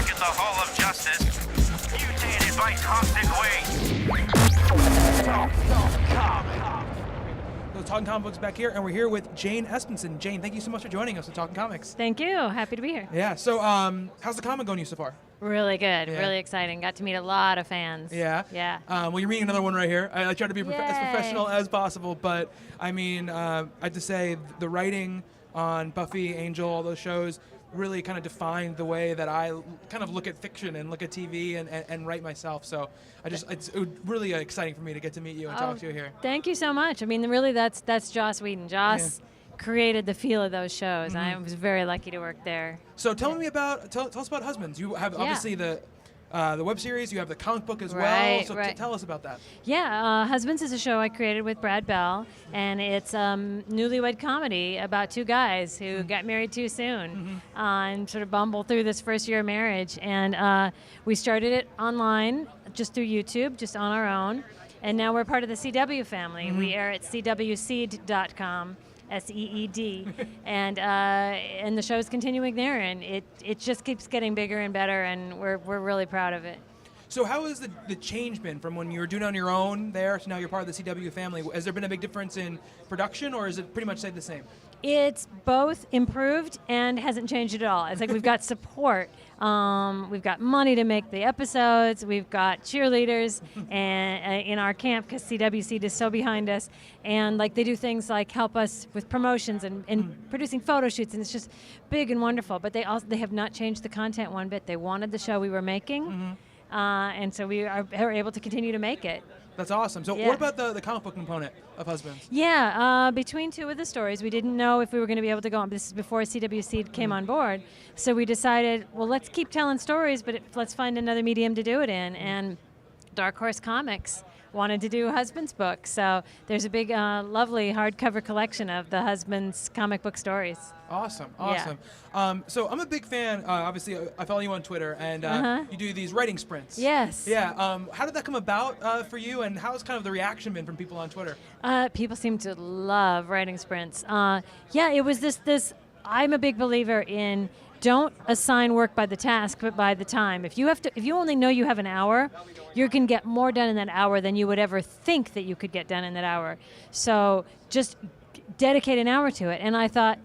back at the Hall of Justice, mutated by cosmic waves. So Talking Comic Books back here, and we're here with Jane Espenson. Jane, thank you so much for joining us at Talking Comics. Thank you. Happy to be here. Yeah, so how's the comic going you so far? Really good. Yeah. Really exciting. Got to meet a lot of fans. Yeah? Yeah. Well, you're reading another one right here. I try to be as Yay. professional as possible, but I mean, I have to say the writing on Buffy, Angel, all those shows really kind of defined the way that I kind of look at fiction and look at TV and write myself. So it's really exciting for me to get to meet you and talk to you here. Thank you so much. I mean, really, that's Joss Whedon. Joss created the feel of those shows. Mm-hmm. I was very lucky to work there. So tell us about Husbands. You have obviously the web series, you have the comic book as well. So tell us about that. Yeah, Husbands is a show I created with Brad Bell, and it's newlywed comedy about two guys who got married too soon and sort of bumble through this first year of marriage. And we started it online, just through YouTube, just on our own. And now we're part of the CW family. We air at cwseed.com. SEED, and the show's continuing there, and it just keeps getting bigger and better, and we're really proud of it. So how has the change been from when you were doing it on your own there to now you're part of the CW family? Has there been a big difference in production, or is it pretty much stayed the same? It's both improved and hasn't changed at all. It's like we've got support. We've got money to make the episodes. We've got cheerleaders and in our camp because CWC is so behind us. And like they do things like help us with promotions and producing photo shoots, and it's just big and wonderful. But they have not changed the content one bit. They wanted the show we were making, and so we are able to continue to make it. That's awesome. So what about the comic book component of Husbands? Yeah, between two of the stories, we didn't know if we were going to be able to go on. This is before CWC came on board. So we decided, well, let's keep telling stories, but let's find another medium to do it in. And Dark Horse Comics wanted to do Husbands books. So there's a big, lovely hardcover collection of the Husbands comic book stories. Awesome. Yeah. So I'm a big fan. Obviously, I follow you on Twitter, and you do these writing sprints. Yes. Yeah. How did that come about for you, and how's kind of the reaction been from people on Twitter? People seem to love writing sprints. It was this. I'm a big believer in don't assign work by the task, but by the time. If you only know you have an hour, you can get more done in that hour than you would ever think that you could get done in that hour. So just dedicate an hour to it. And I thought,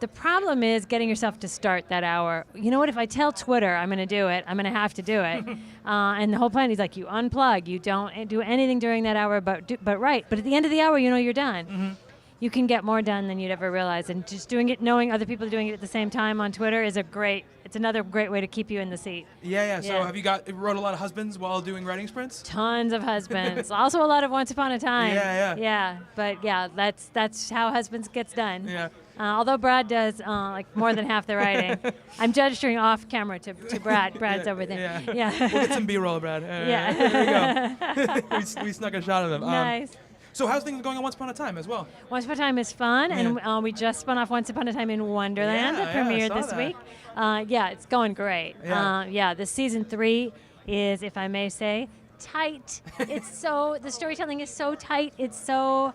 the problem is getting yourself to start that hour. You know what? If I tell Twitter I'm going to do it, I'm going to have to do it. And the whole plan is like you unplug. You don't do anything during that hour but write. But at the end of the hour, you know you're done. You can get more done than you'd ever realize. And just doing it, knowing other people are doing it at the same time on Twitter is it's another great way to keep you in the seat. Yeah. So have you wrote a lot of husbands while doing writing sprints? Tons of husbands. Also a lot of Once Upon a Time. Yeah. But yeah, that's how Husbands gets done. Yeah. Although Brad does like more than half the writing. I'm gesturing off camera to Brad. Brad's over there. Yeah. We'll get some B-roll, Brad. There we go. we snuck a shot of him. Nice. So how's things going on Once Upon a Time as well? Once Upon a Time is fun, and we just spun off Once Upon a Time in Wonderland that premiered this week. It's going great. This season 3 is, if I may say, tight. The storytelling is so tight. It's so,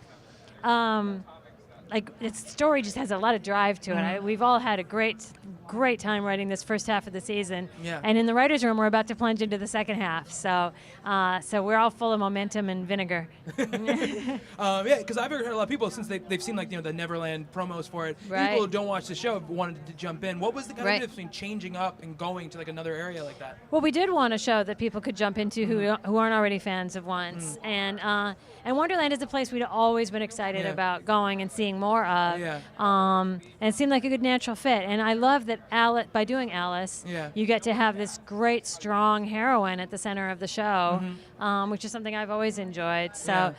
its story just has a lot of drive to it. We've all had a great time writing this first half of the season. Yeah. And in the writer's room, we're about to plunge into the second half. So we're all full of momentum and vinegar. Because I've heard a lot of people, since they've seen the Neverland promos for it, people who don't watch the show wanted to jump in. What was the kind of difference between changing up and going to another area like that? Well, we did want a show that people could jump into who aren't already fans of Once. And Wonderland is a place we'd always been excited about going and seeing more of. Yeah. And it seemed like a good natural fit. And I love that by doing Alice, you get to have this great, strong heroine at the center of the show, which is something I've always enjoyed. So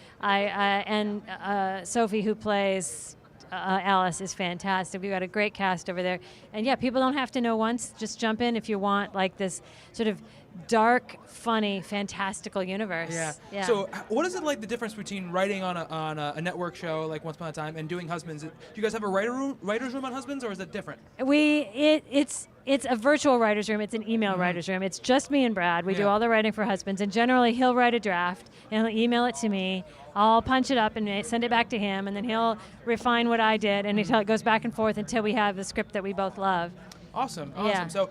Sophie, who plays Alice, is fantastic. We've got a great cast over there. And people don't have to know Once. Just jump in if you want this sort of dark, funny, fantastical universe. Yeah. So what is it like, the difference between writing on a network show like Once Upon a Time and doing Husbands? Do you guys have a writer's room on Husbands, or is it different? It's a virtual writer's room. It's an email writer's room. It's just me and Brad. We do all the writing for Husbands, and generally he'll write a draft and he'll email it to me. I'll punch it up and send it back to him, and then he'll refine what I did, and it goes back and forth until we have the script that we both love. Awesome. Yeah. So,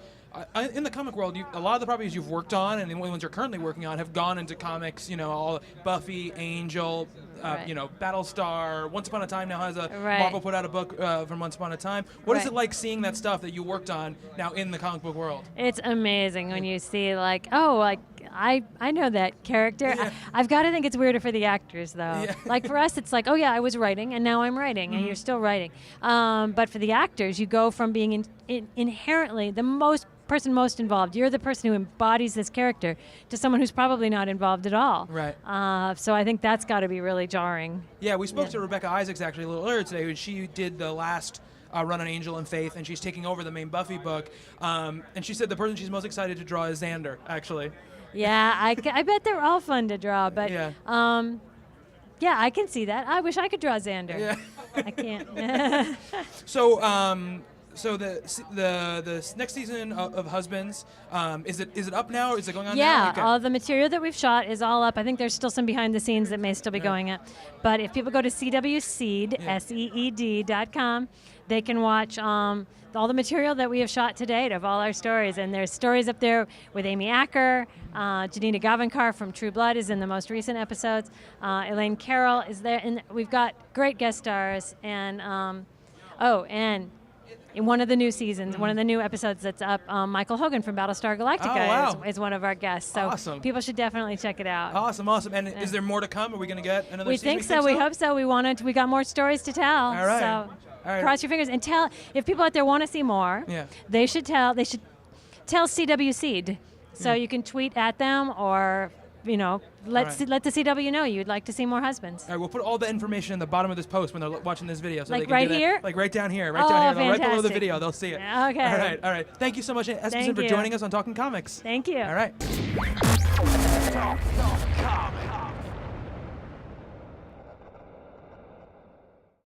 in the comic world, a lot of the properties you've worked on and the ones you're currently working on have gone into comics. All Buffy, Angel, Right. Battlestar. Once Upon a Time now has a Right. Marvel put out a book from Once Upon a Time. What is Right. it like seeing that stuff that you worked on now in the comic book world? It's amazing when you see I know that character. Yeah. I've got to think it's weirder for the actors though. Yeah. Like for us, it's like, oh yeah, I was writing and now I'm writing, and you're still writing. But for the actors, you go from being inherently the person most involved. You're the person who embodies this character to someone who's probably not involved at all. Right. So I think that's got to be really jarring. Yeah, we spoke to Rebecca Isaacs actually a little earlier today, who she did the last run on Angel and Faith, and she's taking over the main Buffy book. And she said the person she's most excited to draw is Xander, actually. Yeah, I bet they're all fun to draw, but Yeah. yeah, I can see that. I wish I could draw Xander. Yeah. I can't. So the next season of Husbands, is it up now? Is it going on now? Yeah, Okay. all the material that we've shot is all up. I think there's still some behind the scenes that may still be going up. But if people go to CWSeed, SEED.com, they can watch all the material that we have shot to date of all our stories. And there's stories up there with Amy Acker. Janina Gavankar from True Blood is in the most recent episodes. Elaine Carroll is there. And we've got great guest stars. And, and in one of the new seasons, one of the new episodes that's up, Michael Hogan from Battlestar Galactica is one of our guests. So Awesome. people should definitely check it out. Awesome. And is there more to come? Are we going to get another We season? think so. We hope so. We got more stories to tell. All right. So All right. cross your fingers and tell. If people out there want to see more, they should tell CW Seed. So you can tweet at them or let the CW know you'd like to see more Husbands. All right, we'll put all the information in the bottom of this post when they're watching this video. So Like they can right do that. here? Like right down here. Right Oh, down here. Right below the fantastic. video. They'll see it. Okay. All right. Thank you so much, Espenson, Thank for you. joining us on Talking Comics. Thank you. All right.